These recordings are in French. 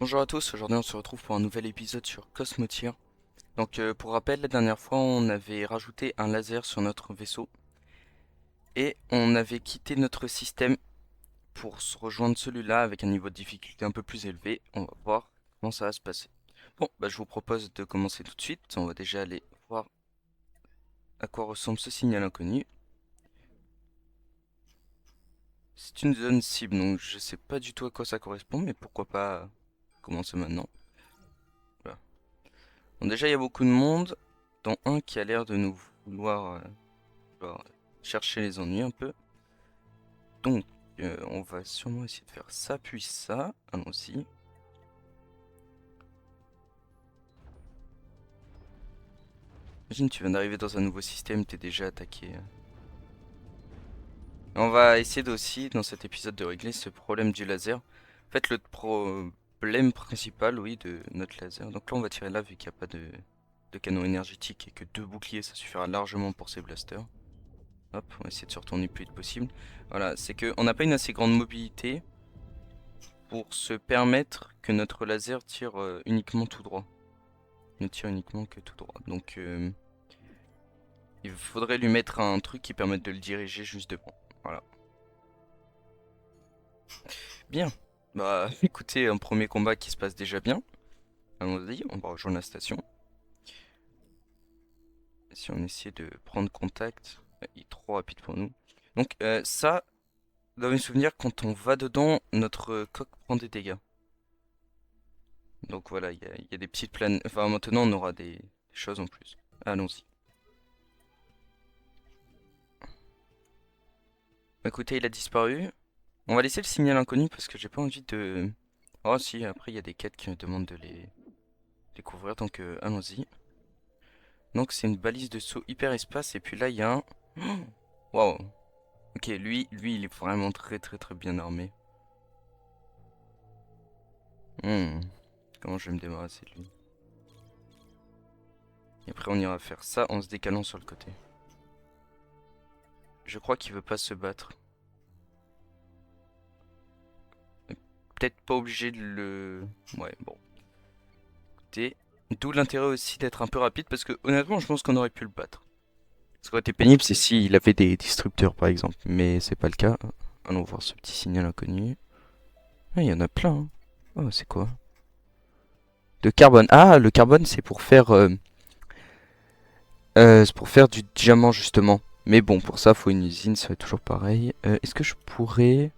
Bonjour à tous, aujourd'hui on se retrouve pour un nouvel épisode sur Cosmotier. Donc pour rappel, la dernière fois on avait rajouté un laser sur notre vaisseau et on avait quitté notre système pour se rejoindre celui-là avec un niveau de difficulté un peu plus élevé. On va voir comment ça va se passer. Bon, bah, je vous propose de commencer tout de suite. On va déjà aller voir à quoi ressemble ce signal inconnu. C'est une zone cible, donc je sais pas du tout à quoi ça correspond, mais pourquoi pas commencer maintenant. Voilà. Bon, déjà il y a beaucoup de monde, dont un qui a l'air de nous vouloir chercher les ennuis un peu. Donc, on va sûrement essayer de faire ça, puis ça. Allons-y. Imagine, tu viens d'arriver dans un nouveau système, t'es déjà attaqué. On va essayer aussi, dans cet épisode, de régler ce problème du laser. En fait, le problème principal, oui, de notre laser. Donc là, on va tirer là, vu qu'il n'y a pas de canon énergétique et que deux boucliers, ça suffira largement pour ces blasters. Hop, on va essayer de se retourner le plus vite possible. Voilà, c'est qu'on n'a pas une assez grande mobilité pour se permettre que notre laser tire uniquement tout droit. Ne tire uniquement que tout droit. Donc il faudrait lui mettre un truc qui permette de le diriger juste devant. Voilà. Bien. Bah écoutez, un premier combat qui se passe déjà bien. Allons-y, on va rejoindre la station. Si on essaie de prendre contact, il est trop rapide pour nous. Donc ça, dans mes souvenirs, quand on va dedans, notre coque prend des dégâts. Donc voilà, il y a des petites planes. Enfin maintenant on aura des choses en plus. Allons-y. Écoutez, il a disparu. On va laisser le signal inconnu parce que j'ai pas envie de... Oh si, après il y a des quêtes qui me demandent de les découvrir, donc allons-y. Donc c'est une balise de saut hyper espace et puis là il y a un... Waouh. Ok, lui il est vraiment très bien armé. Hmm, comment je vais me débarrasser de lui? Et après on ira faire ça en se décalant sur le côté. Je crois qu'il veut pas se battre. Peut-être pas obligé de le... Ouais, bon. Écoutez, d'où l'intérêt aussi d'être un peu rapide parce que honnêtement je pense qu'on aurait pu le battre. Ce qui aurait été pénible, c'est s'il avait des disrupteurs, par exemple. Mais c'est pas le cas. Allons voir ce petit signal inconnu. Ah, il y en a plein, hein. Oh, c'est quoi? De carbone. Ah, le carbone, c'est pour faire du diamant, justement. Mais bon, pour ça, faut une usine, ça va être toujours pareil. Est-ce que je pourrais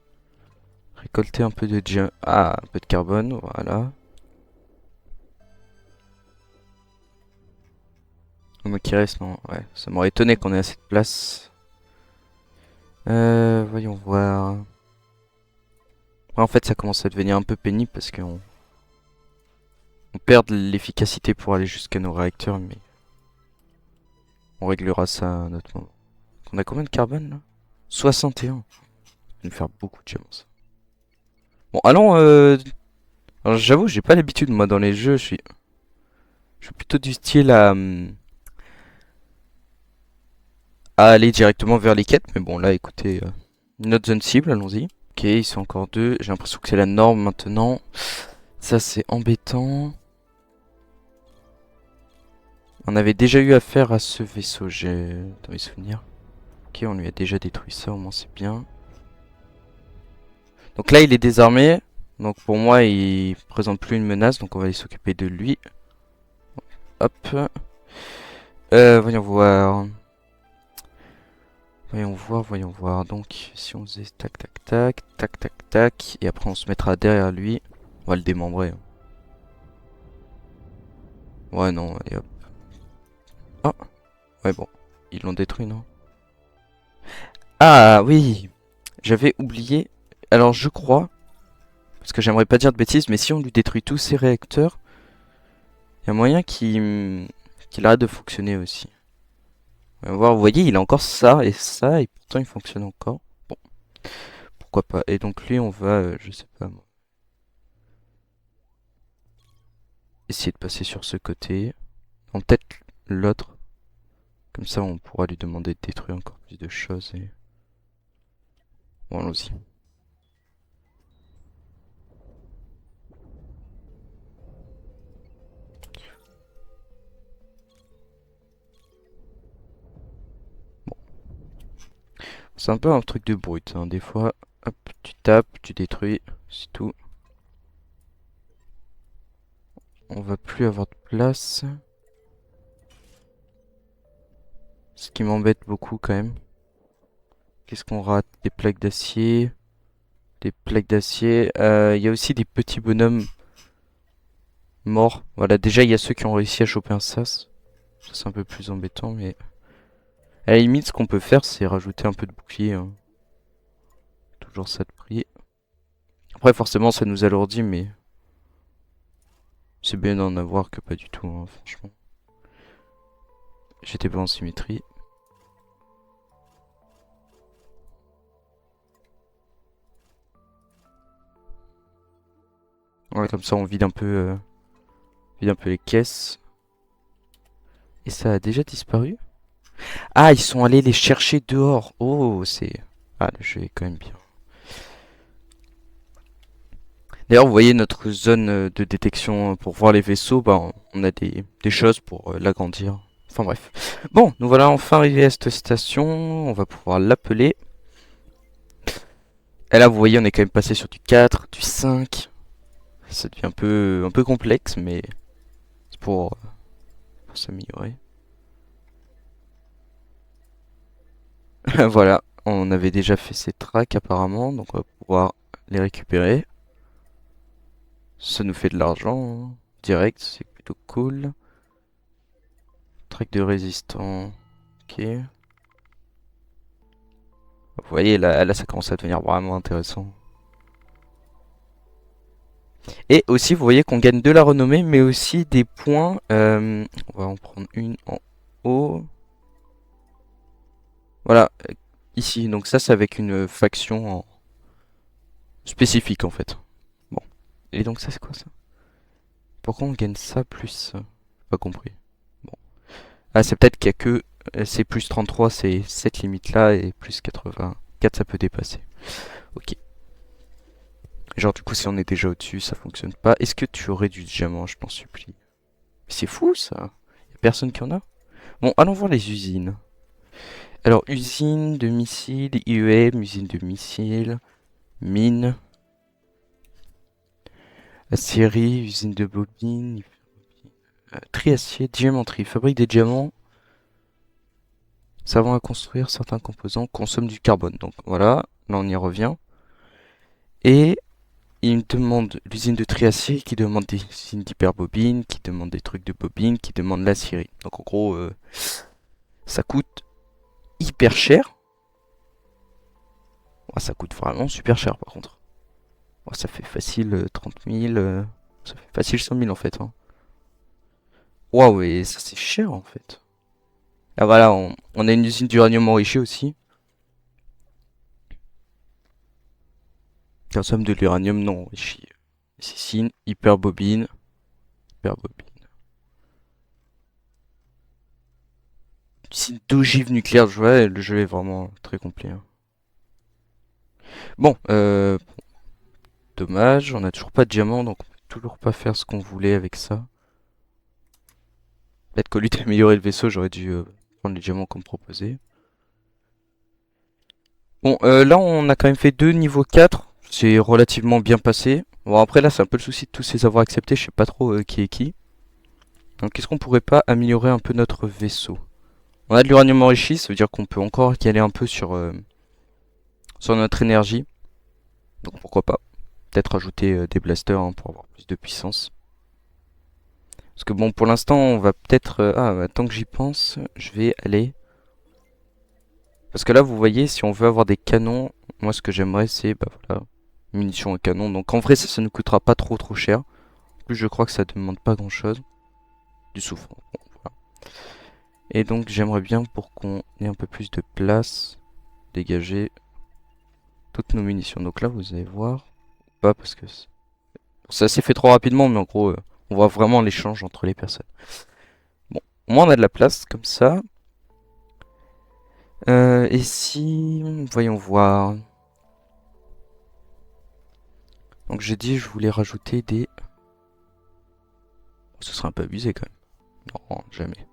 récolter un peu de diamant? Ah, un peu de carbone, voilà. Moi qui reste, non, ouais. Ça m'aurait étonné qu'on ait assez de place. Voyons voir. Ouais, en fait, ça commence à devenir un peu pénible parce on perd de l'efficacité pour aller jusqu'à nos réacteurs, mais on réglera ça à un autre moment. On a combien de carbone là? 61. Ça va nous faire beaucoup de diamants. Ça. Bon, allons. Alors, j'avoue, j'ai pas l'habitude, moi, dans les jeux. Je suis plutôt du style à aller directement vers les quêtes. Mais bon, là, écoutez, notre zone cible, allons-y. Ok, ils sont encore deux. J'ai l'impression que c'est la norme maintenant. Ça, c'est embêtant. On avait déjà eu affaire à ce vaisseau, j'ai dans mes souvenirs. Ok, on lui a déjà détruit ça, au moins c'est bien. Donc là, il est désarmé. Donc pour moi, il présente plus une menace. Donc on va aller s'occuper de lui. Hop. Voyons voir. Voyons voir. Donc si on faisait tac, tac, tac, tac, tac, tac. Et après, on se mettra derrière lui. On va le démembrer. Ouais, non, allez hop. Ah, ouais, bon. Ils l'ont détruit, non? Ah oui, j'avais oublié. Alors je crois, parce que j'aimerais pas dire de bêtises, mais si on lui détruit tous ses réacteurs, il y a moyen qu'il arrête de fonctionner aussi. On va voir, vous voyez, il a encore ça, et pourtant il fonctionne encore. Bon, pourquoi pas. Et donc lui, on va, je sais pas moi, essayer de passer sur ce côté. En peut-être l'autre. Comme ça, on pourra lui demander de détruire encore plus de choses. Et... Bon, allons-y. C'est un peu un truc de brute, hein. Des fois, hop, tu tapes, tu détruis, c'est tout. On va plus avoir de place. Ce qui m'embête beaucoup quand même. Qu'est-ce qu'on rate? Des plaques d'acier. Des plaques d'acier. Il y a aussi des petits bonhommes morts. Voilà, déjà il y a ceux qui ont réussi à choper un sas. Ça c'est un peu plus embêtant, mais... À la limite, ce qu'on peut faire, c'est rajouter un peu de bouclier, hein. Toujours ça de prix. Après, forcément, ça nous alourdit, mais... C'est bien d'en avoir que pas du tout, hein, franchement. J'étais pas en symétrie. Ouais, comme ça, on vide un peu les caisses. Et ça a déjà disparu? Ah, ils sont allés les chercher dehors. Oh, c'est... Ah, le jeu est quand même bien. D'ailleurs, vous voyez notre zone de détection pour voir les vaisseaux, bah, on a des choses pour l'agrandir. Enfin bref. Bon, nous voilà enfin arrivés à cette station. On va pouvoir l'appeler. Et là, vous voyez, on est quand même passé sur du 4, du 5. Ça devient un peu complexe, mais c'est pour s'améliorer. Voilà, on avait déjà fait ces tracks apparemment, donc on va pouvoir les récupérer. Ça nous fait de l'argent, hein, direct, c'est plutôt cool. Track de résistant, ok. Vous voyez, là ça commence à devenir vraiment intéressant. Et aussi, vous voyez qu'on gagne de la renommée, mais aussi des points. On va en prendre une en haut. Voilà, ici. Donc ça, c'est avec une faction spécifique en fait. Bon. Et donc ça, c'est quoi ça? Pourquoi on gagne ça plus ça? J'ai pas compris. Bon. Ah, c'est peut-être qu'il y a que... C'est plus 33, c'est cette limite-là, et plus 84, ça peut dépasser. Ok. Genre, du coup, si on est déjà au-dessus, ça fonctionne pas. Est-ce que tu aurais du diamant, je t'en supplie? C'est fou, ça. Y a personne qui en a? Bon, allons voir les usines. Alors, usine de missiles, IEM, usine de missiles, mine, aciérie, usine de bobines, triacier, diamanterie, fabrique des diamants, servant à construire certains composants, consomme du carbone. Donc voilà, là on y revient. Et il me demande l'usine de triacier qui demande des usines d'hyperbobines, qui demande des trucs de bobines, qui demande l'acierie. Donc en gros, ça coûte hyper cher. Oh, ça coûte vraiment super cher par contre. Oh, ça fait facile 30 000, ça fait facile 100 000 en fait, hein. Waouh, et ça c'est cher en fait. Ah voilà, on a une usine d'uranium enrichi aussi. Consomme de l'uranium non enrichi. Cécine, hyperbobine, hyperbobine. Usine d'ogive nucléaire, ouais, le jeu est vraiment très complet, hein. Bon, dommage, on a toujours pas de diamant, donc on peut toujours pas faire ce qu'on voulait avec ça. Peut-être qu'au lieu d'améliorer le vaisseau, j'aurais dû prendre les diamants comme proposé. Bon, là on a quand même fait deux niveaux 4. C'est relativement bien passé. Bon après là c'est un peu le souci de tous ces avoir acceptés, je sais pas trop qui est qui. Donc est-ce qu'on pourrait pas améliorer un peu notre vaisseau? On a de l'uranium enrichi, ça veut dire qu'on peut encore y aller un peu sur notre énergie. Donc pourquoi pas. Peut-être ajouter des blasters, hein, pour avoir plus de puissance. Parce que bon pour l'instant on va peut-être... bah, tant que j'y pense, je vais aller... Parce que là vous voyez, si on veut avoir des canons, moi ce que j'aimerais c'est... Bah voilà, munitions et canons. Donc en vrai ça ne nous coûtera pas trop cher. En plus je crois que ça demande pas grand chose. Du soufre. Bon, voilà. Et donc j'aimerais bien pour qu'on ait un peu plus de place, dégager toutes nos munitions. Donc là vous allez voir, pas parce que ça s'est fait trop rapidement, mais en gros on voit vraiment l'échange entre les personnes. Bon, au moins on a de la place comme ça. Et si, voyons voir. Donc j'ai dit je voulais rajouter des... Ce serait un peu abusé quand même. Non, jamais.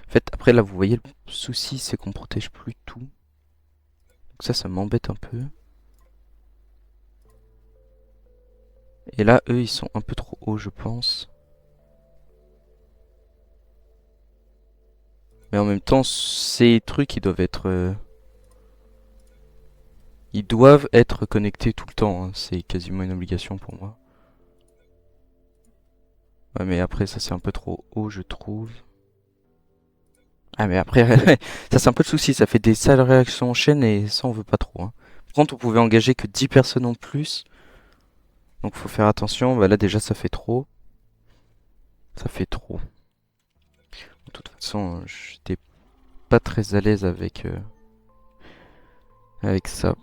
En fait, après là, vous voyez, le souci, c'est qu'on protège plus tout. Donc ça m'embête un peu. Et là, eux, ils sont un peu trop hauts, je pense. Mais en même temps, ces trucs, ils doivent être connectés tout le temps, hein. C'est quasiment une obligation pour moi. Ouais, mais après, ça c'est un peu trop haut, je trouve. Ah, mais après, ça c'est un peu le souci. Ça fait des sales réactions en chaîne et ça, on veut pas trop, hein. Par contre, on pouvait engager que 10 personnes en plus. Donc, faut faire attention. Bah, là, déjà, ça fait trop. Ça fait trop. De toute façon, j'étais pas très à l'aise avec ça.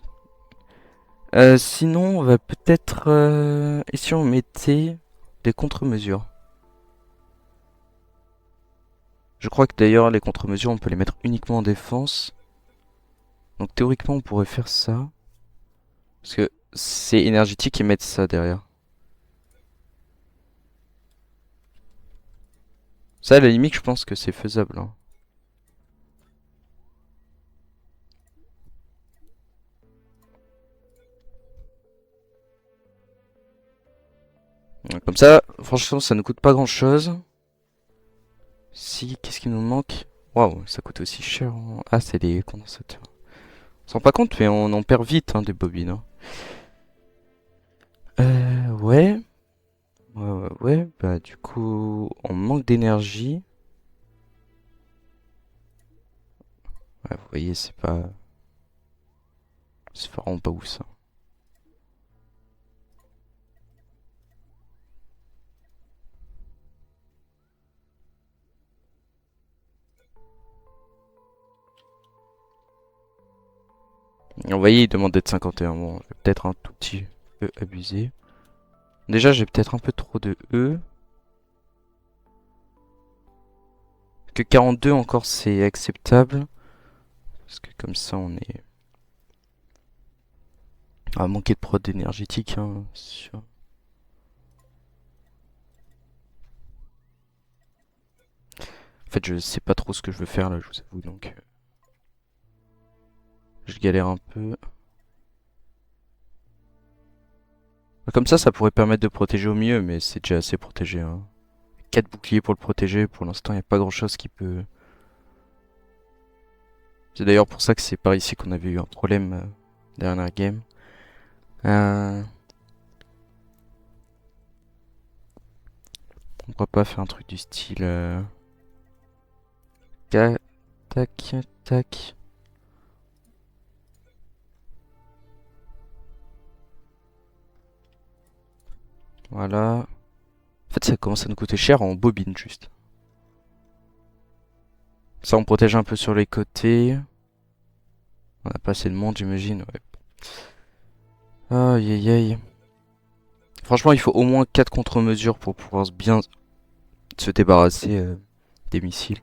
Sinon, on va peut-être... et si on mettait des contre-mesures? Je crois que d'ailleurs, les contre-mesures, on peut les mettre uniquement en défense. Donc théoriquement, on pourrait faire ça. Parce que c'est énergétique et mettre ça derrière. Ça, à la limite, je pense que c'est faisable, hein. Comme ça, franchement, ça ne coûte pas grand-chose. Si, qu'est-ce qui nous manque? Waouh, ça coûte aussi cher, hein. Ah, c'est les condensateurs. On s'en rend pas compte, mais on en perd vite, hein, des bobines, hein. Ouais. Ouais. Bah, du coup, on manque d'énergie. Ouais, vous voyez, c'est pas... C'est vraiment pas ouf, ça. Vous voyez, il demande d'être 51. Bon, je vais peut-être un tout petit peu abusé. Déjà, j'ai peut-être un peu trop de E. Que 42 encore, c'est acceptable. Parce que comme ça, on est... à manquer de prod énergétique, hein, c'est sûr. En fait, je sais pas trop ce que je veux faire là, je vous avoue, donc... je galère un peu. Comme ça pourrait permettre de protéger au mieux, mais c'est déjà assez protégé, hein. 4 boucliers pour le protéger, pour l'instant, il n'y a pas grand-chose qui peut... C'est d'ailleurs pour ça que c'est par ici qu'on avait eu un problème dernière game. Euh... On pourra pas faire un truc du style... Tac, tac. Voilà. En fait, ça commence à nous coûter cher en bobine, juste. Ça, on protège un peu sur les côtés. On a pas assez de monde, j'imagine, ouais. Aïe aïe aïe. Franchement, il faut au moins 4 contre-mesures pour pouvoir bien se débarrasser des missiles.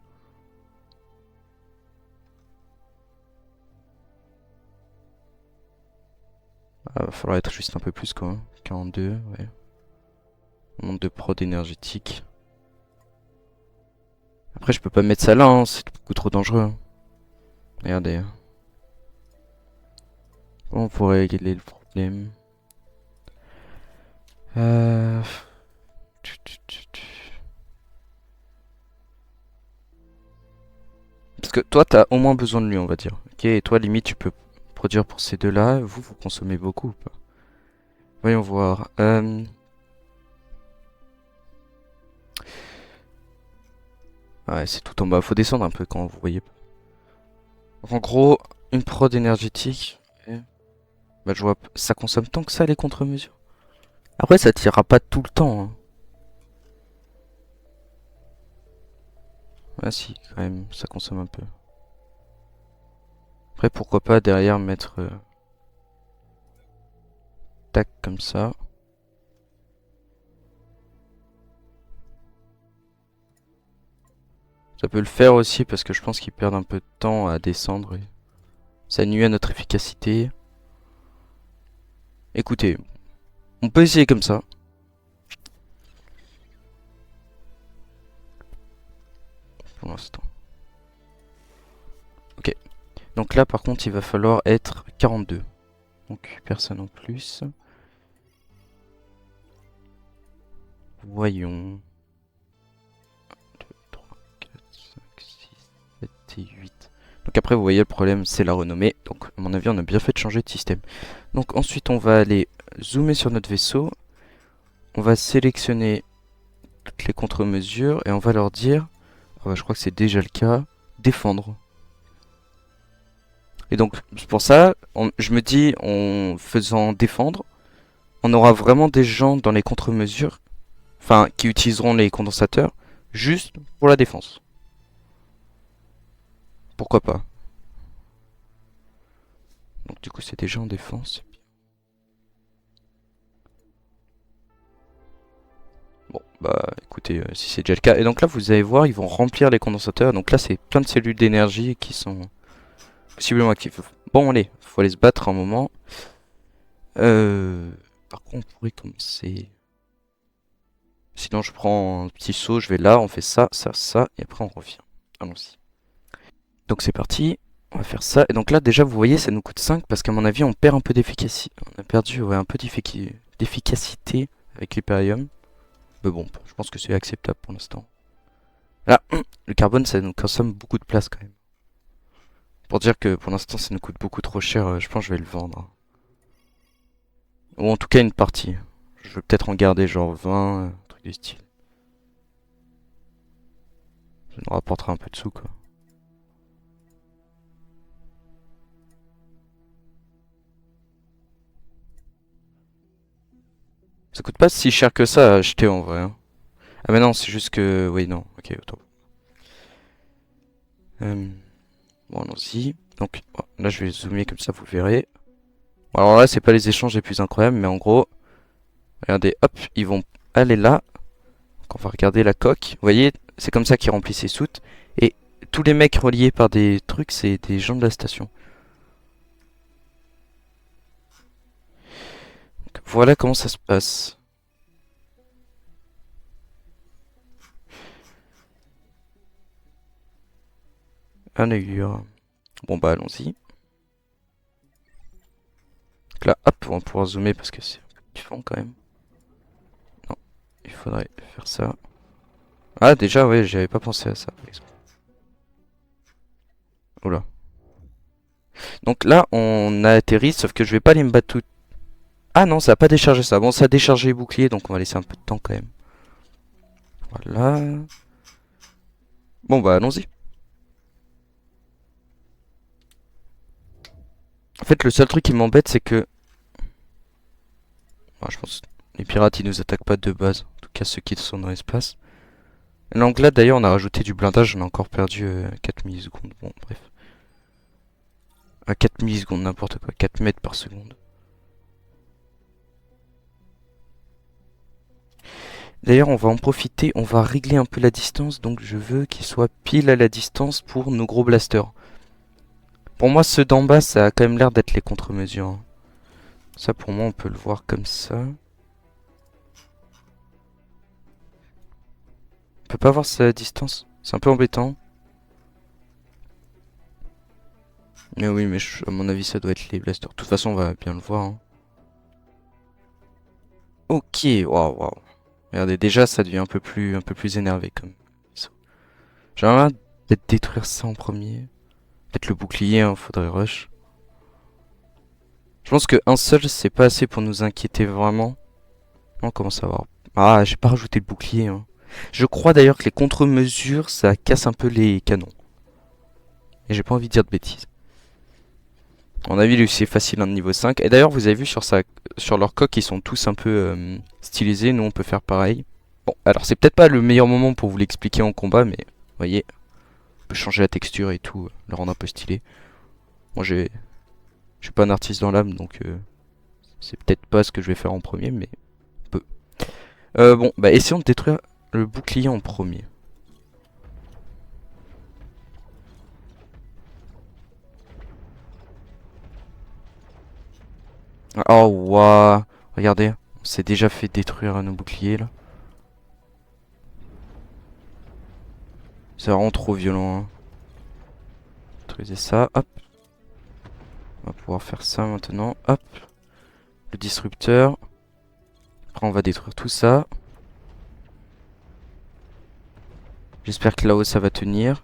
Ah, va falloir être juste un peu plus, quoi, hein. 42, ouais. On manque de prod énergétique. Après, je peux pas mettre ça là, hein, c'est beaucoup trop dangereux, hein. Regardez. Comment on pourrait régler le problème? Euh... Parce que toi, t'as au moins besoin de lui, on va dire. Ok, et toi, limite, tu peux produire pour ces deux-là. Vous consommez beaucoup ou pas? Voyons voir. Ouais, c'est tout en bas. Faut descendre un peu quand vous voyez pas. Donc, en gros, une prod énergétique. Ok. Bah, je vois, ça consomme tant que ça les contre-mesures. Après, ça tirera pas tout le temps, hein. Ah si, quand même, ça consomme un peu. Après, pourquoi pas derrière mettre... tac, comme ça. Ça peut le faire aussi parce que je pense qu'ils perdent un peu de temps à descendre et ça nuit à notre efficacité. Écoutez, on peut essayer comme ça. Pour l'instant. Donc là par contre il va falloir être 42. Donc personne en plus. Voyons. 2, 3, 4, 5, 6, 7 et 8. Donc après vous voyez le problème c'est la renommée. Donc à mon avis on a bien fait de changer de système. Donc ensuite on va aller zoomer sur notre vaisseau. On va sélectionner toutes les contre-mesures et on va leur dire, ah bah, je crois que c'est déjà le cas, défendre. Et donc pour ça, je me dis en faisant défendre, on aura vraiment des gens dans les contre-mesures, enfin qui utiliseront les condensateurs juste pour la défense. Pourquoi pas? Donc du coup c'est déjà en défense. Bon bah écoutez, si c'est déjà le cas. Et donc là vous allez voir, ils vont remplir les condensateurs. Donc là c'est plein de cellules d'énergie qui sont possiblement actives. Bon allez, faut aller se battre un moment. Par contre on pourrait commencer. Sinon je prends un petit saut, je vais là, on fait ça, ça, ça, et après on revient. Allons-y. Donc c'est parti, on va faire ça. Et donc là déjà vous voyez ça nous coûte 5 parce qu'à mon avis on perd un peu d'efficacité. On a perdu un peu d'efficacité avec l'hyperium. Mais bon, je pense que c'est acceptable pour l'instant. Là, le carbone ça nous consomme beaucoup de place quand même. Pour dire que pour l'instant ça nous coûte beaucoup trop cher, je pense que je vais le vendre. Ou en tout cas une partie. Je vais peut-être en garder genre 20, un truc du style. Ça nous rapportera un peu de sous quoi. Ça coûte pas si cher que ça à acheter en vrai, hein. Ah mais non, c'est juste que... Oui, non, ok, autant. Bon, allons-y. Donc, oh, là, je vais zoomer comme ça, vous verrez. Bon, alors là, c'est pas les échanges les plus incroyables, mais en gros, regardez, hop, ils vont aller là. Donc, on va regarder la coque. Vous voyez, c'est comme ça qu'ils remplissent ses soutes. Et tous les mecs reliés par des trucs, c'est des gens de la station. Donc, voilà comment ça se passe. Un allure. Bon, bah, allons-y. Donc là, hop, on va pouvoir zoomer parce que c'est un peu différent quand même. Non, il faudrait faire ça. Ah, déjà, ouais, j'avais pas pensé à ça, par exemple. Oula. Donc là, on a atterri, sauf que je vais pas aller me battre tout. Ah non, ça a pas déchargé ça. Bon, ça a déchargé les boucliers, donc on va laisser un peu de temps quand même. Voilà. Bon, bah, allons-y. En fait, le seul truc qui m'embête, c'est que... Bon, je pense que les pirates, ils nous attaquent pas de base. En tout cas, ceux qui sont dans l'espace. L'Anglade, d'ailleurs, on a rajouté du blindage, on a encore perdu 4 millisecondes. Bon, bref. 4 millisecondes, n'importe quoi. 4 mètres par seconde. D'ailleurs, on va en profiter, on va régler un peu la distance. Donc, je veux qu'il soit pile à la distance pour nos gros blasters. Pour moi, ceux d'en bas, ça a quand même l'air d'être les contre-mesures, hein. Ça, pour moi, on peut le voir comme ça. On peut pas voir sa distance. C'est un peu embêtant. Mais oui, mais à mon avis, ça doit être les blasters. De toute façon, on va bien le voir, hein. Ok, waouh, waouh. Regardez, déjà, ça devient un peu plus énervé comme ça. J'aimerais bien peut-être détruire ça en premier. Peut-être le bouclier, hein, faudrait rush. Je pense qu'un seul, c'est pas assez pour nous inquiéter vraiment. On commence à voir. Ah, j'ai pas rajouté le bouclier, hein. Je crois d'ailleurs que les contre-mesures, ça casse un peu les canons. Et j'ai pas envie de dire de bêtises. À mon avis, lui, c'est facile, un niveau 5. Et d'ailleurs, vous avez vu sur leur coque, ils sont tous un peu stylisés. Nous, on peut faire pareil. Bon, alors c'est peut-être pas le meilleur moment pour vous l'expliquer en combat, mais vous voyez, on peut changer la texture et tout, le rendre un peu stylé. Moi, je suis pas un artiste dans l'âme, donc c'est peut-être pas ce que je vais faire en premier, mais on peut. Bon, bah essayons de détruire le bouclier en premier. Oh, waouh. Regardez, on s'est déjà fait détruire nos boucliers, là. C'est vraiment trop violent, hein. Détruisez ça, hop. On va pouvoir faire ça maintenant. Hop. Le disrupteur. Après on va détruire tout ça. J'espère que là-haut ça va tenir.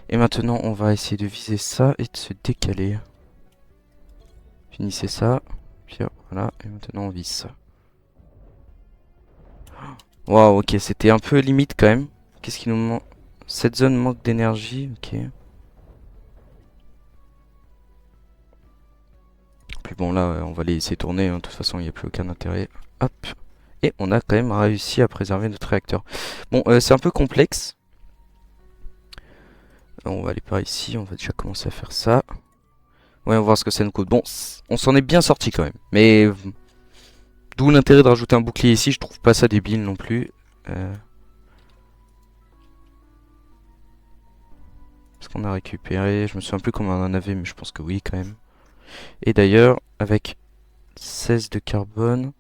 Et maintenant on va essayer de viser ça et de se décaler. Finissez ça. Puis voilà. Et maintenant on vise ça. Waouh, ok, c'était un peu limite quand même. Qu'est-ce qui nous manque? Cette zone manque d'énergie, ok. Puis bon là, on va les laisser tourner, hein. De toute façon il n'y a plus aucun intérêt. Hop. Et on a quand même réussi à préserver notre réacteur. Bon, c'est un peu complexe. On va aller par ici, on va déjà commencer à faire ça. Ouais, on va voir ce que ça nous coûte. Bon, on s'en est bien sorti quand même. Mais d'où l'intérêt de rajouter un bouclier ici, je trouve pas ça débile non plus. Est-ce qu'on a récupéré? Je me souviens plus comment on en avait, mais je pense que oui quand même. Et d'ailleurs, avec 16 de carbone...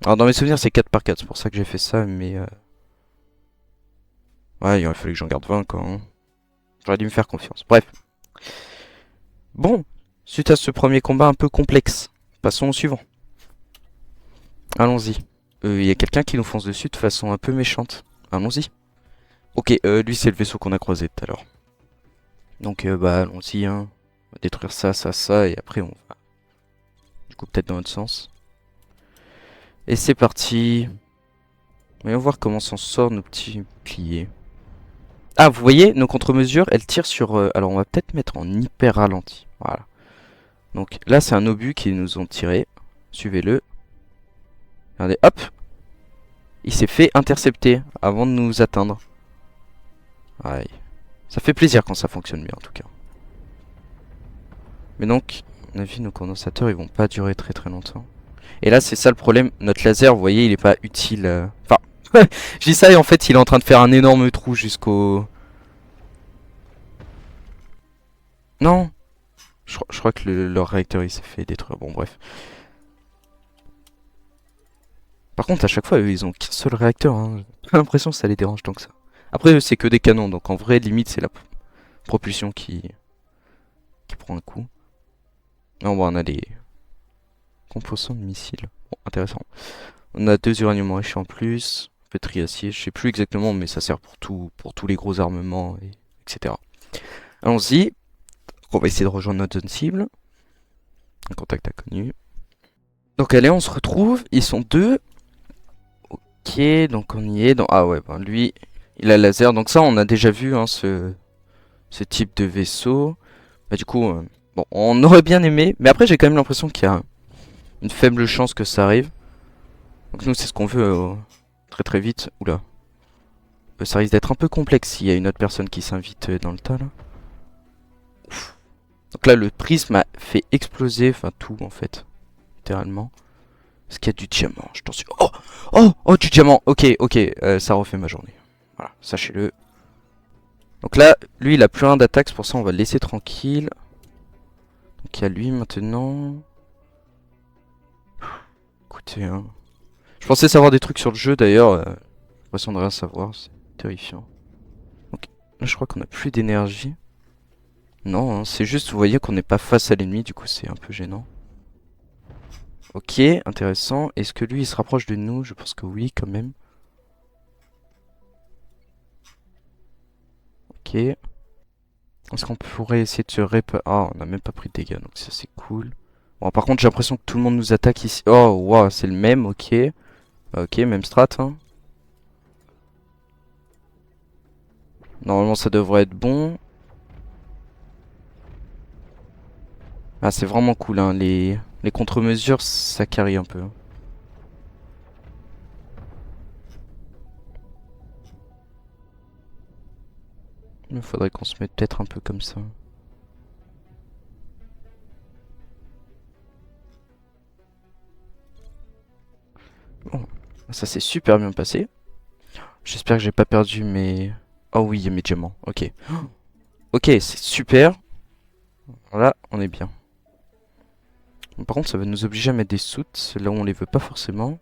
Alors dans mes souvenirs c'est 4 par 4, c'est pour ça que j'ai fait ça, mais... Ouais, il aurait fallu que j'en garde 20 quoi. Hein. J'aurais dû me faire confiance. Bref. Bon, suite à ce premier combat un peu complexe, passons au suivant. Allons-y. Il y a quelqu'un qui nous fonce dessus de façon un peu méchante. Allons-y. Ok, lui c'est le vaisseau qu'on a croisé tout à l'heure. Donc bah allons-y, hein. On va détruire ça, ça, ça, et après on va... Du coup peut-être dans l'autre sens. Et c'est parti. Voyons voir comment s'en sort nos petits boucliers. Ah, vous voyez, nos contre-mesures, elles tirent sur... alors on va peut-être mettre en hyper ralenti. Voilà. Donc là c'est un obus qu'ils nous ont tiré. Suivez-le. Regardez, hop. Il s'est fait intercepter avant de nous atteindre. Ouais. Ça fait plaisir quand ça fonctionne bien en tout cas. Mais donc, à mon avis, nos condensateurs ils vont pas durer très très longtemps. Et là c'est ça le problème, notre laser, vous voyez, il est pas utile. Enfin, je dis ça et en fait il est en train de faire un énorme trou jusqu'au... Non, je crois que leur réacteur il s'est fait détruire, bon bref. Par contre à chaque fois eux ils ont qu'un seul réacteur, hein. J'ai pas l'impression que ça les dérange tant que ça. Après eux c'est que des canons, donc en vrai limite c'est la propulsion qui prend un coup. Non bon on a des composants de missiles, bon intéressant. On a 2 uranium enrichis en plus, un peu de triacier, je sais plus exactement mais ça sert pour tout, pour tous les gros armements, etc. Allons-y, on va essayer de rejoindre notre zone cible. Un contact inconnu. Donc allez on se retrouve, ils sont deux. Ok, donc on y est. Donc, ah ouais, ben lui, il a laser. Donc ça, on a déjà vu hein, ce type de vaisseau. Bah du coup, bon, on aurait bien aimé. Mais après, j'ai quand même l'impression qu'il y a une faible chance que ça arrive. Donc nous, c'est ce qu'on veut très très vite. Oula. Ça risque d'être un peu complexe s'il y a une autre personne qui s'invite dans le tas là. Ouf. Donc là, le prisme a fait exploser, enfin tout en fait, littéralement. Est-ce qu'il y a du diamant? Je t'en suis... Oh! Oh! Oh, du diamant! Ok, ok, ça refait ma journée. Voilà, sachez-le. Donc là, lui, il a plus rien d'attaque, c'est pour ça on va le laisser tranquille. Donc il y a lui maintenant. Écoutez, hein. Je pensais savoir des trucs sur le jeu d'ailleurs. J'ai l'impression de rien savoir, c'est terrifiant. Donc là, je crois qu'on a plus d'énergie. Non, hein, c'est juste, vous voyez qu'on n'est pas face à l'ennemi, du coup c'est un peu gênant. Ok, intéressant. Est-ce que lui il se rapproche de nous? Je pense que oui quand même. Ok. Est-ce qu'on pourrait essayer de se réparer? Ah, on n'a même pas pris de dégâts, donc ça c'est cool. Bon, par contre j'ai l'impression que tout le monde nous attaque ici. Oh, waouh, c'est le même, ok. Ok, même strat, hein. Normalement ça devrait être bon. Ah, c'est vraiment cool, hein. Les contre-mesures, ça carry un peu. Hein. Il faudrait qu'on se mette peut-être un peu comme ça. Bon, ça s'est super bien passé. J'espère que j'ai pas perdu mes... Oh oui, il y a mes diamants, ok. Ok, c'est super. Voilà, on est bien. Par contre, ça va nous obliger à mettre des soutes là où on les veut pas forcément.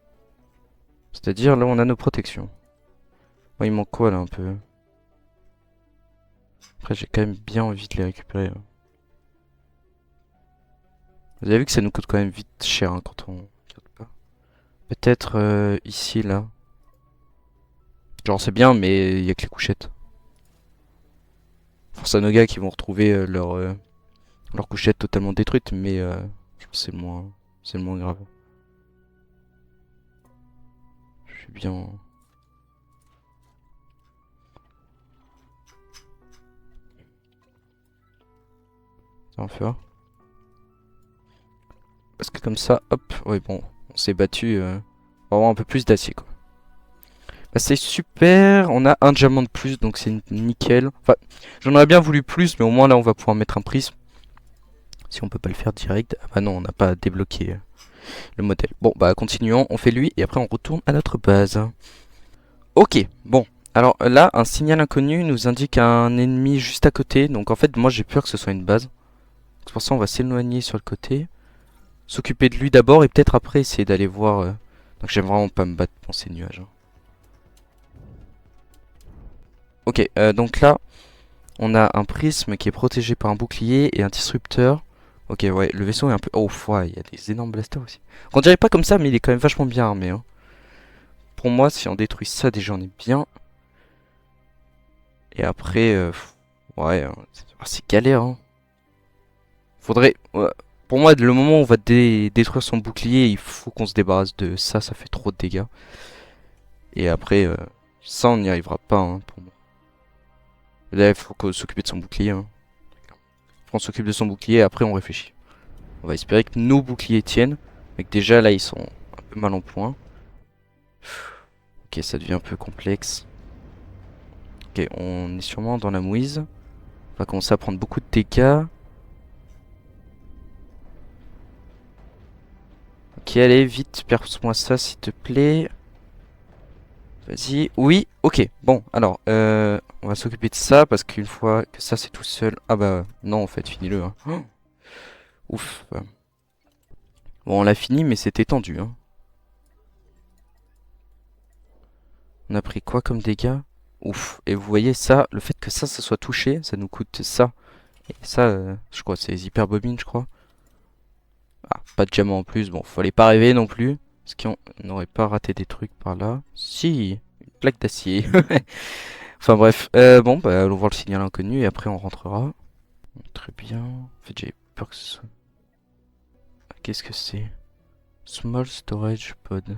C'est-à-dire là où on a nos protections. Oh, il manque quoi là un peu? Après, j'ai quand même bien envie de les récupérer, hein. Vous avez vu que ça nous coûte quand même vite cher, hein, quand on garde pas. Peut-être ici, là. Genre, c'est bien, mais il y a que les couchettes. Force à nos gars qui vont retrouver leur couchette totalement détruite, mais je pense que c'est le moins grave. Je suis bien. Ça va faire. Parce que comme ça, hop, ouais, bon, on s'est battu. On va avoir un peu plus d'acier, quoi. Bah, c'est super, on a un diamant de plus, donc c'est nickel. Enfin, j'en aurais bien voulu plus, mais au moins là, on va pouvoir mettre un prisme. Si on peut pas le faire direct. Ah bah non, on n'a pas débloqué le modèle. Bon, bah continuons, on fait lui, et après on retourne à notre base. Ok, bon. Alors là, un signal inconnu nous indique un ennemi juste à côté. Donc en fait, moi j'ai peur que ce soit une base. C'est pour ça on va s'éloigner sur le côté. S'occuper de lui d'abord et peut-être après essayer d'aller voir. Donc j'aime vraiment pas me battre dans ces nuages, hein. Ok, donc là, on a un prisme qui est protégé par un bouclier et un disrupteur. Ok, ouais, le vaisseau est un peu... Oh, ouais, il y a des énormes blasters aussi. On dirait pas comme ça, mais il est quand même vachement bien armé, hein. Pour moi, si on détruit ça, déjà on est bien. Et après, ouais, hein, c'est galère, hein. Faudrait... ouais, pour moi, le moment où on va détruire son bouclier, il faut qu'on se débarrasse de ça, ça fait trop de dégâts. Et après, ça on n'y arrivera pas, hein, pour moi. Là, il faut qu'on s'occupe de son bouclier, hein. On s'occupe de son bouclier et après on réfléchit. On va espérer que nos boucliers tiennent. Mais que déjà là ils sont un peu mal en point. Ok, ça devient un peu complexe. Ok, on est sûrement dans la mouise. On va commencer à prendre beaucoup de dégâts. Ok, allez, vite, perce-moi ça s'il te plaît. Vas-y, oui, ok, bon, alors, on va s'occuper de ça parce qu'une fois que ça c'est tout seul... Ah bah, non, en fait, finis-le, hein. Oh, ouf. Bon, on l'a fini, mais c'était tendu, hein. On a pris quoi comme dégâts? Ouf, et vous voyez ça, le fait que ça soit touché, ça nous coûte ça. Et ça, je crois, c'est les hyper bobines, je crois. Ah, pas de diamant en plus, bon, fallait pas rêver non plus. Est-ce qu'on n'aurait pas raté des trucs par là? Si, une plaque d'acier. Enfin bref, bon, bah allons voir le signal inconnu et après on rentrera. Très bien. En fait, j'ai peur que ce soit... Qu'est-ce que c'est? Small storage pod.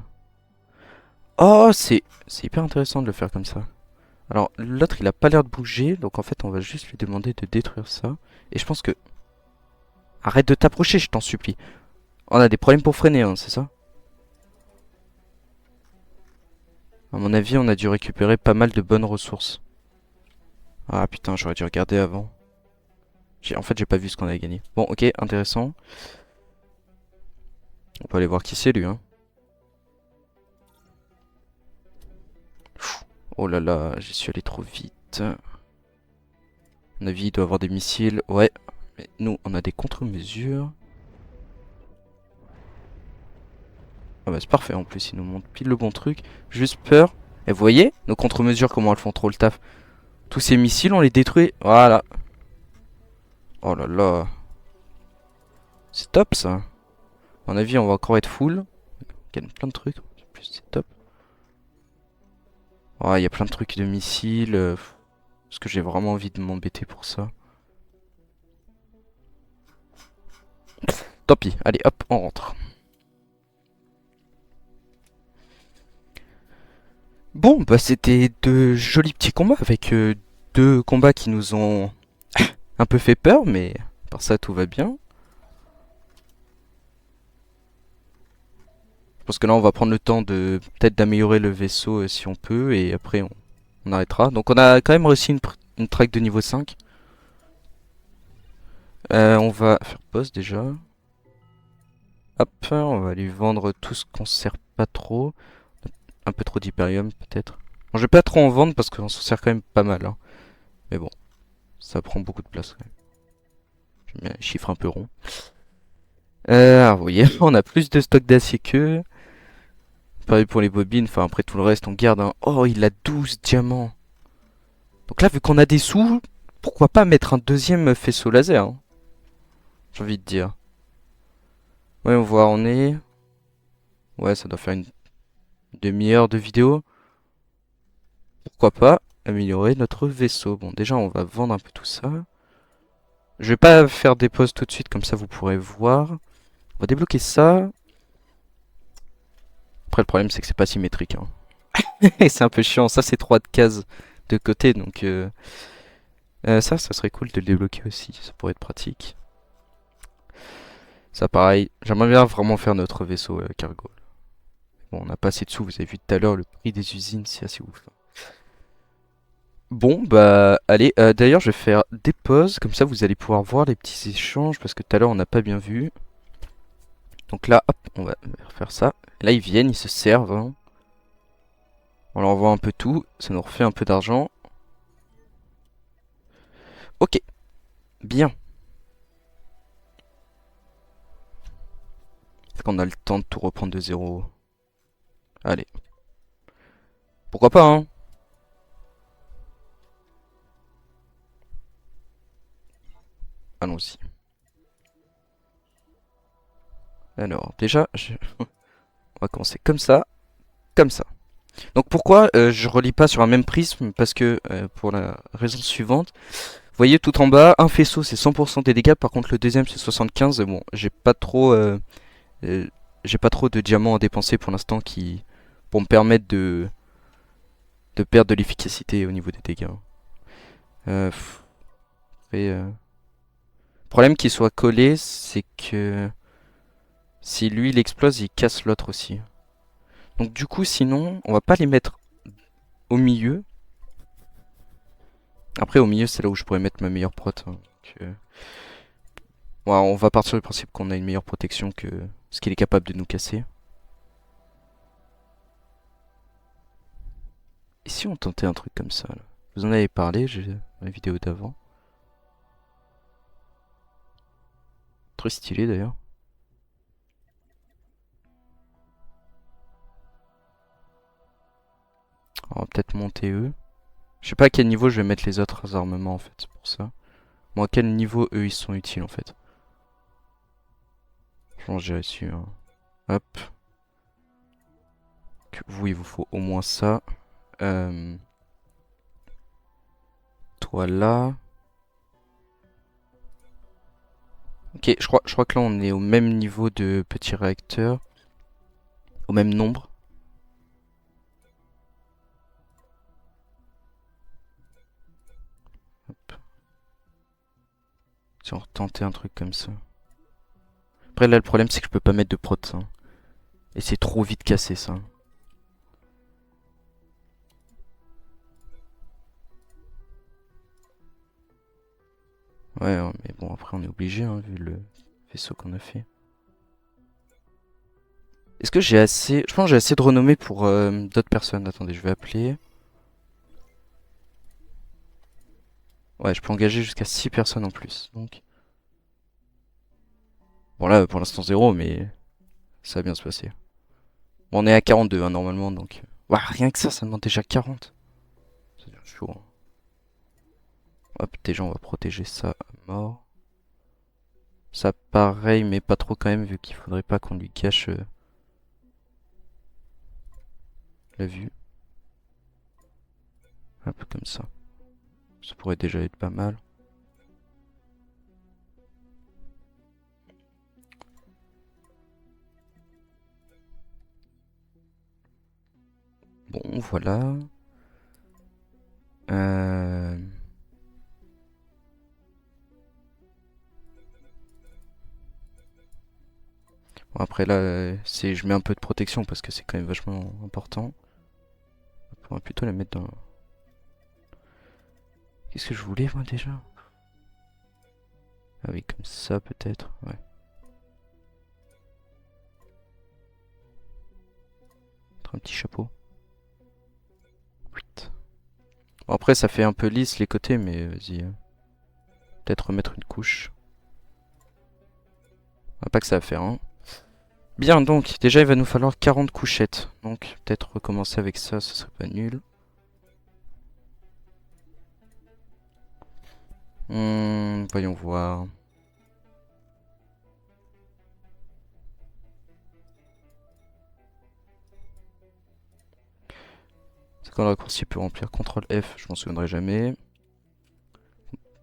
Oh, c'est hyper intéressant de le faire comme ça. Alors, l'autre, il a pas l'air de bouger, donc en fait, on va juste lui demander de détruire ça. Et je pense que... Arrête de t'approcher, je t'en supplie. On a des problèmes pour freiner, hein, c'est ça? À mon avis, on a dû récupérer pas mal de bonnes ressources. Ah putain, j'aurais dû regarder avant. En fait, j'ai pas vu ce qu'on avait gagné. Bon, ok, intéressant. On peut aller voir qui c'est, lui, hein. Oh là là, j'y suis allé trop vite. À mon avis, il doit avoir des missiles. Ouais, mais nous, on a des contre-mesures. Ah bah c'est parfait, en plus, il nous montre pile le bon truc. Juste peur. Et vous voyez, nos contre-mesures, comment elles font trop le taf. Tous ces missiles, on les détruit. Voilà. Oh là là. C'est top, ça. À mon avis, on va encore être full. On gagne plein de trucs. En plus, c'est top. Oh, il y a plein de trucs de missiles. Est-ce que j'ai vraiment envie de m'embêter pour ça? Tant pis. Allez, hop, on rentre. Bon, bah c'était de jolis petits combats avec deux combats qui nous ont un peu fait peur, mais par ça tout va bien. Je pense que là on va prendre le temps de peut-être d'améliorer le vaisseau si on peut et après on arrêtera. Donc on a quand même réussi une track de niveau 5. On va faire pause déjà. Hop, on va lui vendre tout ce qu'on sert pas trop. Un peu trop d'hyperium peut-être. Bon, je vais pas trop en vendre parce qu'on s'en sert quand même pas mal, hein. Mais bon, ça prend beaucoup de place quand même. J'aime bien les chiffres un peu ronds. Alors, vous voyez, on a plus de stock d'acier qu'eux. Pareil pour les bobines, enfin après tout le reste on garde, hein. Oh, il a 12 diamants. Donc là, vu qu'on a des sous, pourquoi pas mettre un deuxième faisceau laser, hein, j'ai envie de dire. Ouais, on voit, on est... Ouais, ça doit faire une demi-heure de vidéo. Pourquoi pas améliorer notre vaisseau. Bon, déjà, on va vendre un peu tout ça. Je vais pas faire des pauses tout de suite, comme ça vous pourrez voir. On va débloquer ça. Après, le problème, c'est que c'est pas symétrique, hein. C'est un peu chiant. Ça, c'est 3 cases de côté, donc... ça serait cool de le débloquer aussi. Ça pourrait être pratique. Ça, pareil. J'aimerais bien vraiment faire notre vaisseau cargo. Bon, on n'a pas assez de sous. Vous avez vu tout à l'heure, le prix des usines, c'est assez ouf. Bon, bah, allez. D'ailleurs, je vais faire des pauses. Comme ça, vous allez pouvoir voir les petits échanges. Parce que tout à l'heure, on n'a pas bien vu. Donc là, hop, on va faire ça. Là, ils viennent, ils se servent, hein. On leur envoie un peu tout. Ça nous refait un peu d'argent. Ok, bien. Est-ce qu'on a le temps de tout reprendre de zéro? Allez. Pourquoi pas, hein? Allons-y. Alors, déjà, on va commencer comme ça, comme ça. Donc pourquoi je relis pas sur un même prisme? Parce que, pour la raison suivante, vous voyez tout en bas, un faisceau c'est 100% des dégâts, par contre le deuxième c'est 75. Bon, euh, j'ai pas trop de diamants à dépenser pour l'instant qui pour me permettre de perdre de l'efficacité au niveau des dégâts. Après, le problème qu'il soit collé, c'est que si lui il explose, il casse l'autre aussi. Donc du coup, sinon, on va pas les mettre au milieu. Après, au milieu, c'est là où je pourrais mettre ma meilleure prot, hein. Donc, ouais, on va partir du principe qu'on a une meilleure protection que ce qu'il est capable de nous casser. Et si on tentait un truc comme ça, là? Vous en avez parlé, j'ai la vidéo d'avant. Très stylé d'ailleurs. On va peut-être monter eux. Je sais pas à quel niveau je vais mettre les autres armements en fait, c'est pour ça. Bon, à quel niveau eux ils sont utiles en fait. Je pense que j'ai reçu un... Hop. Vous, il vous faut au moins ça. Toi là. Ok, je crois que là on est au même niveau de petits réacteurs. Au même nombre. Hop. Si on retentait un truc comme ça. Après là le problème c'est que je peux pas mettre de prot, hein. Et c'est trop vite cassé ça. Ouais, hein, mais bon après on est obligé, hein, vu le vaisseau qu'on a fait. Est-ce que j'ai assez... Je pense que j'ai assez de renommée pour d'autres personnes. Attendez, je vais appeler. Ouais, je peux engager jusqu'à 6 personnes en plus. Donc... Bon là, pour l'instant 0, mais ça va bien se passer. Bon, on est à 42 hein, normalement, donc... Ouais, rien que ça demande déjà 40. Ça devient chaud, hein. Hop, déjà on va protéger ça à mort. Ça pareil, mais pas trop quand même, vu qu'il faudrait pas qu'on lui cache la vue. Un peu comme ça. Ça pourrait déjà être pas mal. Bon, voilà. Euh... Bon, après là, je mets un peu de protection parce que c'est quand même vachement important. On pourrait plutôt la mettre dans... Qu'est-ce que je voulais moi déjà? Ah oui, comme ça peut-être, ouais. Un petit chapeau. Bon, après ça fait un peu lisse les côtés, mais vas-y. Peut-être remettre une couche. Pas que ça va faire, hein. Bien, donc, déjà il va nous falloir 40 couchettes. Donc, peut-être recommencer avec ça, ce serait pas nul. Voyons voir. C'est quand le raccourci peut remplir CTRL F, je m'en souviendrai jamais.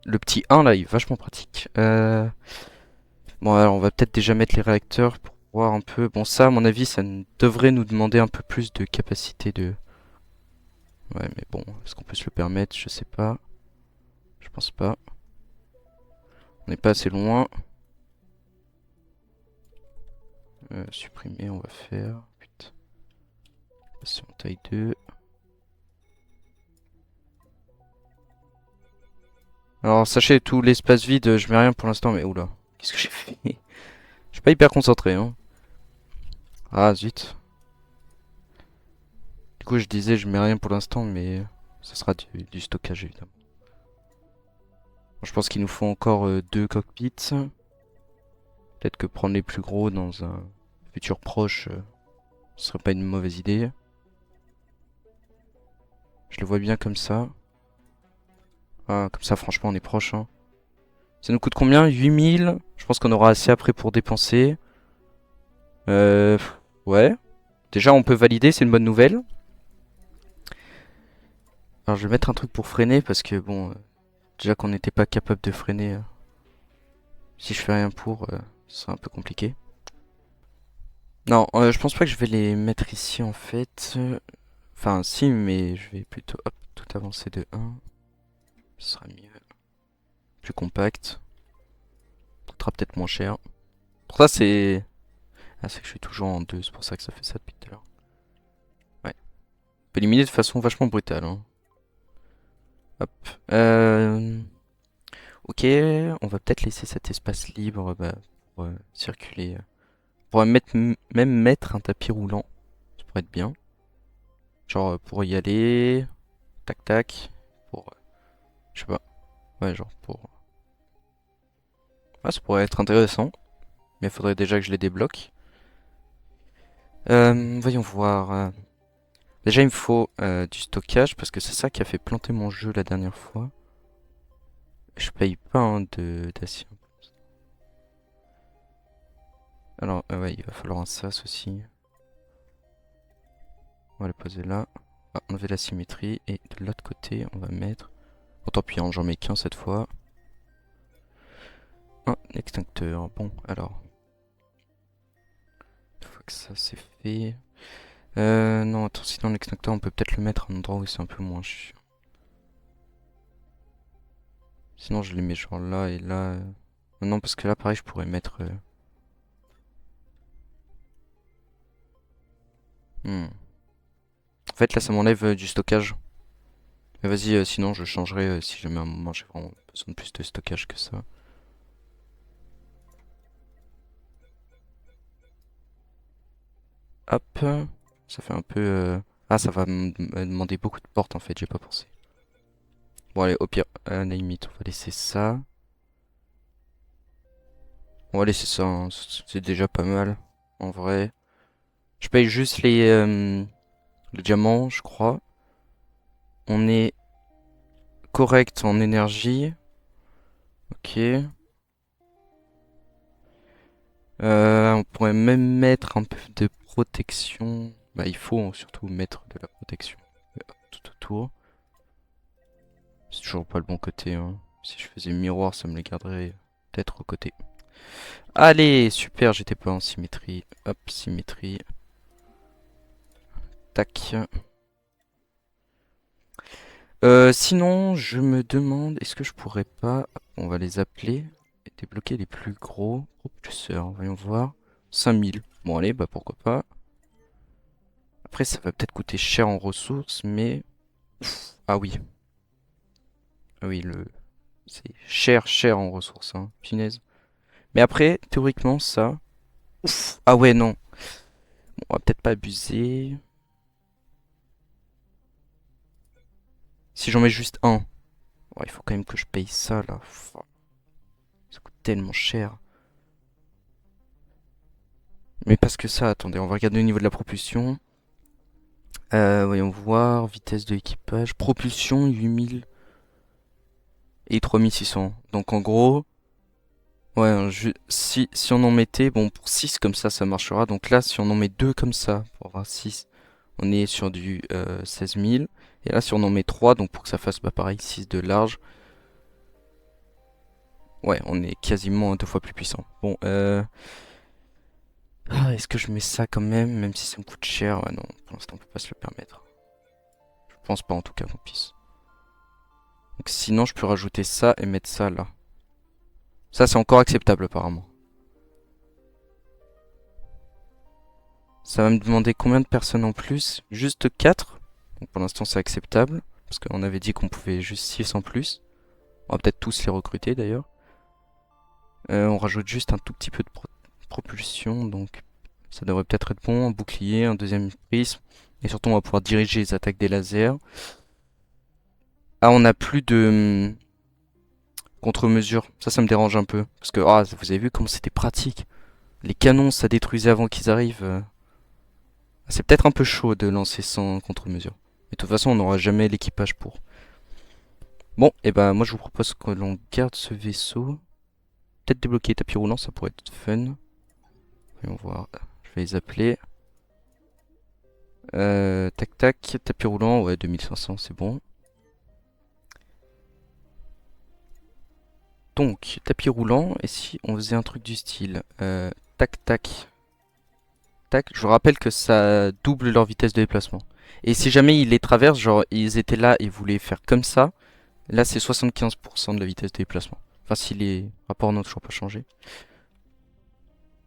Le petit 1 là, il est vachement pratique. Bon, alors on va peut-être déjà mettre les réacteurs pour voir un peu. Bon, ça, à mon avis, ça devrait nous demander un peu plus de capacité de. Ouais, mais bon, est-ce qu'on peut se le permettre? Je sais pas. Je pense pas. On n'est pas assez loin. Supprimer, on va faire. Putain. Passer en taille 2. Alors, sachez, tout l'espace vide, je mets rien pour l'instant, mais oula. Qu'est-ce que j'ai fait? Je suis pas hyper concentré, hein. Ah, zut. Du coup, je disais, je mets rien pour l'instant, mais ça sera du stockage, évidemment. Bon, je pense qu'il nous faut encore 2 cockpits. Peut-être que prendre les plus gros dans un futur proche, ce serait pas une mauvaise idée. Je le vois bien comme ça. Ah, comme ça, franchement, on est proche, hein. Ça nous coûte combien? 8000. Je pense qu'on aura assez après pour dépenser. Ouais. Déjà, on peut valider, c'est une bonne nouvelle. Alors, je vais mettre un truc pour freiner parce que, bon, déjà qu'on n'était pas capable de freiner, si je fais rien pour, ce sera un peu compliqué. Non, je pense pas que je vais les mettre ici en fait. Enfin, si, mais je vais plutôt hop, tout avancer de 1. Ce sera mieux. Plus compact. Ça coûtera peut-être moins cher. Pour ça, c'est. Ah, c'est que je suis toujours en 2, c'est pour ça que ça fait ça depuis tout à l'heure. Ouais. On peut éliminer de façon vachement brutale, hein. Hop. Ok, on va peut-être laisser cet espace libre bah, pour circuler. On pourrait même mettre un tapis roulant. Ça pourrait être bien. Genre pour y aller. Tac tac. Pour. Je sais pas. Ouais, genre pour. Ah, ça pourrait être intéressant. Mais il faudrait déjà que je les débloque. Voyons voir. Déjà, il me faut du stockage parce que c'est ça qui a fait planter mon jeu la dernière fois. Je paye pas hein, d'acier. Alors, ouais, il va falloir un sas aussi. On va le poser là. Ah, enlever la symétrie. Et de l'autre côté, on va mettre. Bon, tant pis, hein, j'en mets qu'un cette fois. Un extincteur. Bon, alors. Une fois que ça c'est fait. Non, attends, sinon l'extincteur, on peut peut-être le mettre à un endroit où c'est un peu moins chiant. Sinon, je les mets genre là et là. Non, parce que là, pareil, je pourrais mettre. En fait, là, ça m'enlève du stockage. Mais vas-y, sinon, je changerai si jamais à un moment j'ai vraiment besoin de plus de stockage que ça. Hop. Ça fait un peu. Ah, ça va me demander beaucoup de portes en fait, j'ai pas pensé. Bon, allez, au pire, à la limite, on va laisser ça. On va laisser ça, hein, c'est déjà pas mal, en vrai. Je paye juste le diamant, je crois. On est correct en énergie. Ok. On pourrait même mettre un peu de protection. Bah, il faut surtout mettre de la protection tout autour. C'est toujours pas le bon côté, hein. Si je faisais miroir, ça me les garderait peut-être au côté. Allez, super, j'étais pas en symétrie. Hop, symétrie. Tac. Sinon, je me demande, est-ce que je pourrais pas, on va les appeler, et débloquer les plus gros propulseurs. Voyons voir. 5000. Bon, allez, bah pourquoi pas. Après, ça va peut-être coûter cher en ressources, mais. Ah oui. Ah oui, c'est cher, cher en ressources, hein. Punaise. Mais après, théoriquement, ça. Ouf. Ah ouais, non. Bon, on va peut-être pas abuser. Si j'en mets juste un. Bon, il faut quand même que je paye ça, là. Ça coûte tellement cher. Mais parce que ça, attendez, on va regarder au niveau de la propulsion. Voyons voir, vitesse de l'équipage. Propulsion, 8000. et 3600. Donc en gros, ouais, si on en mettait, bon pour 6 comme ça marchera. Donc là si on en met 2 comme ça, pour avoir 6, on est sur du 16 000. Et là si on en met 3, donc pour que ça fasse bah, pareil 6 de large, ouais on est quasiment 2 fois plus puissant. Bon, est-ce que je mets ça quand même, même si ça me coûte cher? Ouais non, pour l'instant on peut pas se le permettre. Je pense pas en tout cas qu'on puisse. Donc sinon je peux rajouter ça et mettre ça là. Ça c'est encore acceptable apparemment. Ça va me demander combien de personnes en plus? Juste 4. Donc pour l'instant c'est acceptable. Parce qu'on avait dit qu'on pouvait juste 6 en plus. On va peut-être tous les recruter d'ailleurs. On rajoute juste un tout petit peu de propulsion. Donc ça devrait peut-être être bon. Un bouclier, un deuxième prisme. Et surtout on va pouvoir diriger les attaques des lasers. Ah, on a plus de contre-mesures. Ça me dérange un peu. Parce que vous avez vu comment c'était pratique. Les canons ça détruisait avant qu'ils arrivent. C'est peut-être un peu chaud de lancer sans contre-mesure. Mais de toute façon, on n'aura jamais l'équipage pour. Bon, et ben moi je vous propose que l'on garde ce vaisseau. Peut-être débloquer les tapis roulants, ça pourrait être fun. Voyons voir. Je vais les appeler. Tac tac, tapis roulant, ouais 2500 c'est bon. Donc, tapis roulant, et si on faisait un truc du style tac tac tac, je vous rappelle que ça double leur vitesse de déplacement. Et si jamais ils les traversent, genre ils étaient là et voulaient faire comme ça, là c'est 75% de la vitesse de déplacement. Enfin si les rapports n'ont toujours pas changé.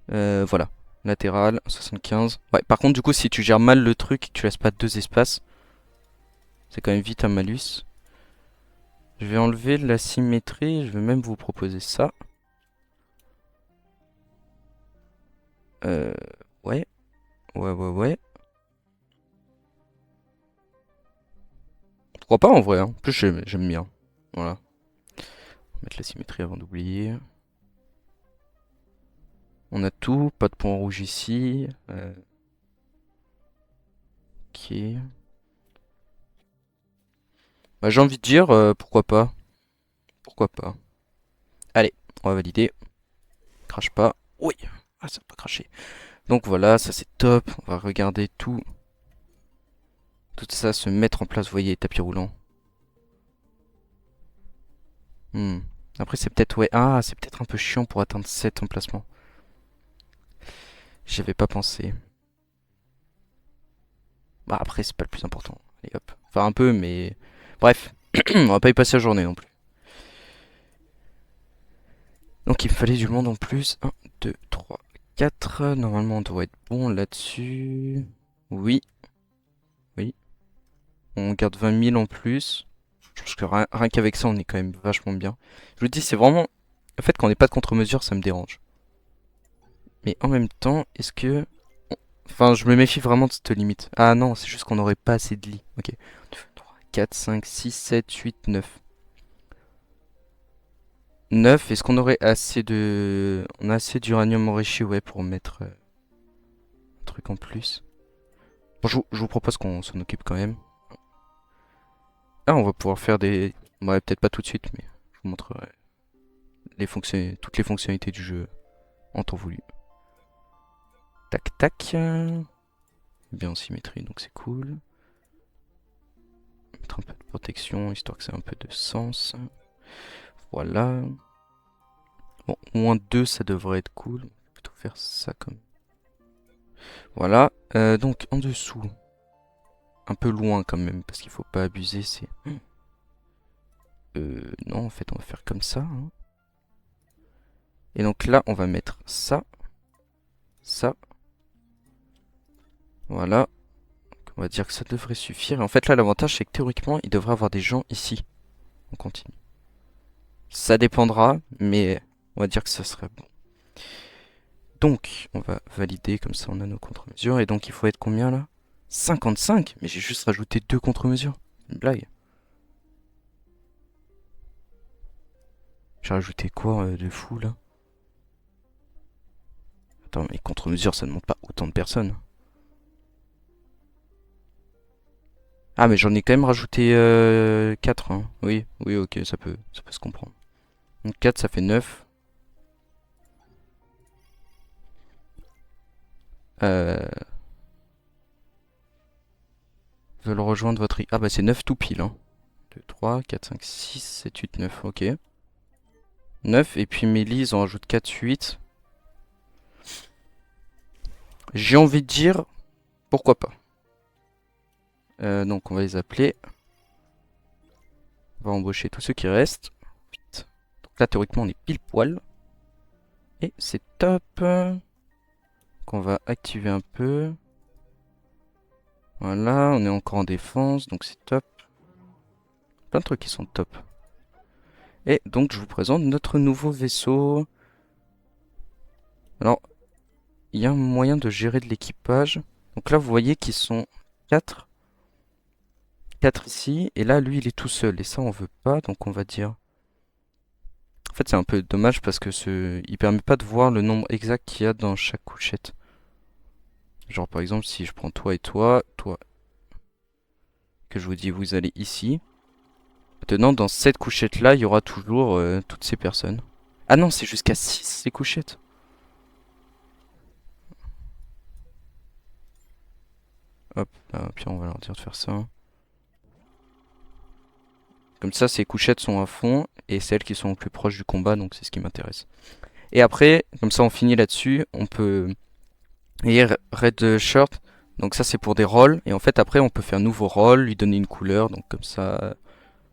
Voilà. Latéral, 75. Ouais, par contre du coup si tu gères mal le truc et que tu laisses pas deux espaces, c'est quand même vite un malus. Je vais enlever la symétrie, je vais même vous proposer ça. Euh, ouais, ouais. Pourquoi pas en vrai, hein. En plus j'aime bien. Voilà. On va mettre la symétrie avant d'oublier. On a tout, pas de point rouge ici. Ok. Bah, j'ai envie de dire, pourquoi pas. Pourquoi pas. Allez, on va valider. Crache pas. Oui. Ah, ça n'a pas craché. Donc voilà, ça c'est top. On va regarder tout ça se mettre en place. Vous voyez, tapis roulant. Hmm. Après, c'est peut-être, ouais. Ah, c'est peut-être un peu chiant pour atteindre cet emplacement. J'y avais pas pensé. Bah, après, c'est pas le plus important. Allez, hop. Enfin, un peu, mais. Bref. On va pas y passer la journée non plus. Donc, il me fallait du monde en plus. 1, 2, 3, 4. Normalement, on doit être bon là-dessus. Oui. Oui. On garde 20 000 en plus. Je pense que rien qu'avec ça, on est quand même vachement bien. Je vous dis, c'est vraiment. Le fait qu'on n'ait pas de contre-mesure, ça me dérange. Mais en même temps, est-ce que. Enfin, je me méfie vraiment de cette limite. Ah non, c'est juste qu'on n'aurait pas assez de lits. Ok. 2, 3, 4, 5, 6, 7, 8, 9. 9, est-ce qu'on aurait assez de. On a assez d'uranium enrichi, ouais, pour mettre un truc en plus. Bon, je vous propose qu'on s'en occupe quand même. Ah, on va pouvoir faire des. Ouais, peut-être pas tout de suite, mais je vous montrerai toutes les fonctionnalités du jeu en temps voulu. Tac tac. Bien en symétrie, donc c'est cool. Mettre un peu de protection, histoire que ça ait un peu de sens. Voilà. Bon, moins 2, ça devrait être cool. On va plutôt faire ça comme. Voilà. Donc, en dessous. Un peu loin quand même, parce qu'il faut pas abuser, c'est. Non, en fait, on va faire comme ça. Hein. Et donc là, on va mettre ça. Ça. Voilà. On va dire que ça devrait suffire. Et en fait, là, l'avantage, c'est que théoriquement, il devrait avoir des gens ici. On continue. Ça dépendra, mais on va dire que ça serait bon. Donc, on va valider, comme ça on a nos contre-mesures. Et donc, il faut être combien là? 55. Mais j'ai juste rajouté 2 contre-mesures. Une blague. J'ai rajouté quoi de fou là? Attends, mais contre-mesures, ça ne monte pas autant de personnes. Ah, mais j'en ai quand même rajouté 4, hein. Oui, oui, ok, ça peut se comprendre. Donc 4, ça fait 9. Euh, veulent rejoindre votre... Ah bah c'est 9 tout pile, hein. 2, 3, 4, 5, 6, 7, 8, 9, ok. 9, et puis Mélie, ils en rajoutent 4, 8. J'ai envie de dire, pourquoi pas. Donc on va les appeler. On va embaucher tous ceux qui restent. Vite. Donc là, théoriquement, on est pile poil. Et c'est top. Qu'on va activer un peu. Voilà, on est encore en défense, donc c'est top. Plein de trucs qui sont top. Et donc je vous présente notre nouveau vaisseau. Alors, il y a un moyen de gérer de l'équipage. Donc là, vous voyez qu'ils sont 4. 4 ici, et là, lui, il est tout seul. Et ça, on veut pas, donc on va dire... En fait, c'est un peu dommage parce que il permet pas de voir le nombre exact qu'il y a dans chaque couchette. Genre, par exemple, si je prends toi et toi, toi, que je vous dis, vous allez ici. Maintenant, dans cette couchette-là, il y aura toujours toutes ces personnes. Ah non, c'est jusqu'à 6 ces couchettes. Hop, là, puis on va leur dire de faire ça. Comme ça, ces couchettes sont à fond et celles qui sont le plus proches du combat, donc c'est ce qui m'intéresse. Et après, comme ça on finit là-dessus, on peut... Et Red Shirt, donc ça c'est pour des rôles. Et en fait après on peut faire un nouveau rôle, lui donner une couleur, donc comme ça,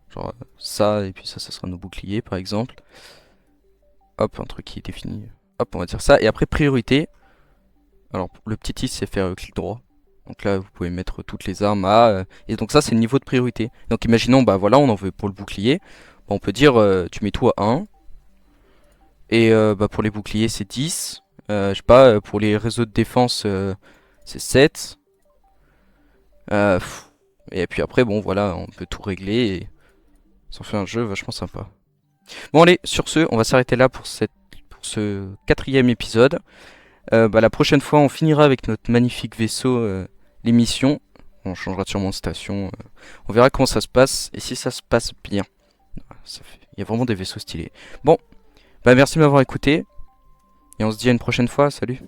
genre ça, et puis ça sera nos boucliers par exemple. Hop, un truc qui est défini. Hop, on va dire ça. Et après priorité, alors le petit i c'est faire clic droit. Donc là vous pouvez mettre toutes les armes à... et donc ça c'est le niveau de priorité. Donc imaginons, bah voilà, on en veut pour le bouclier. Bah, on peut dire tu mets tout à 1. Et bah, pour les boucliers, c'est 10. Je sais pas, pour les réseaux de défense, c'est 7. Et puis après, bon, voilà, on peut tout régler et ça en fait un jeu vachement sympa. Bon, allez, sur ce, on va s'arrêter là pour ce 4e épisode. Bah, la prochaine fois, on finira avec notre magnifique vaisseau, l'émission. On changera sûrement de station. On verra comment ça se passe et si ça se passe bien. Il y a vraiment des vaisseaux stylés. Bon, bah merci de m'avoir écouté. Et on se dit à une prochaine fois, salut!